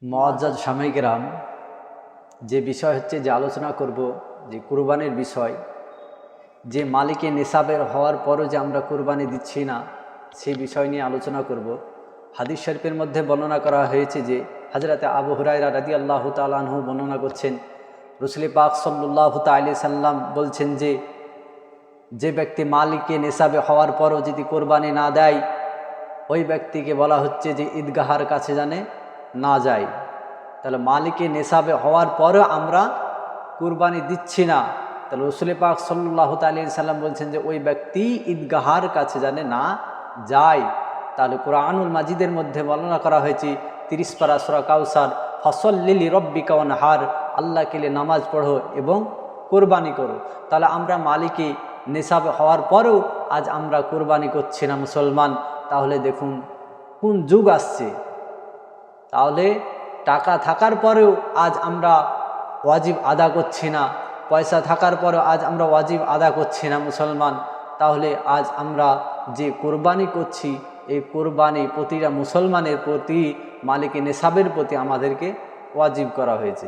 মুআজ্জাজ সাময়িক রাম, যে বিষয় হচ্ছে যে আলোচনা করব যে কুরবানির বিষয়, যে মালিকে নিসাবের হওয়ার পরও যে আমরা কুরবানি দিচ্ছি না সেই বিষয় নিয়ে আলোচনা করব। হাদিস শরীফের মধ্যে বর্ণনা করা হয়েছে যে হযরতে আবু হুরায়রা রাদিয়াল্লাহু তাআলা আনহু বর্ণনা করছেন, রাসূল পাক সাল্লাল্লাহু তাআলা সাল্লাম বলছেন যে ব্যক্তি মালিকে নিসাবে হওয়ার পরও যদি কোরবানি না দেয় ওই ব্যক্তিকে বলা হচ্ছে যে ঈদগাহার কাছে জানে না যায়। তাহলে মালিকে নেশাবে হওয়ার পরেও আমরা কুরবানি দিচ্ছি না, তাহলে রাসূল পাক সাল্লাল্লাহু আলাইহি সাল্লাম বলছেন যে ওই ব্যক্তি ঈদগাহার কাছে জানে না যায়। তাহলে কুরআনুল মাজিদের মধ্যে বর্ণনা করা হয়েছে 30 পারা সূরা কাউসার, ফাসল্লি লিরাব্বিকা ওয়ানহার, আল্লাহকে নিয়ে নামাজ পড়ো এবং কোরবানি করো। তাহলে আমরা মালিকে নেশাবে হওয়ার পরেও আজ আমরা কোরবানি করছি না মুসলমান, তাহলে দেখুন কোন যুগ আসছে। তাহলে টাকা থাকার পরেও আজ আমরা ওয়াজিব আদা করছি না, পয়সা থাকার পরেও আজ আমরা ওয়াজিব আদা করছি না মুসলমান, তাহলে আজ আমরা যে কোরবানি করছি এই কোরবানি প্রতিটা মুসলমানের প্রতি মালিকে নেশাবের প্রতি আমাদেরকে ওয়াজিব করা হয়েছে।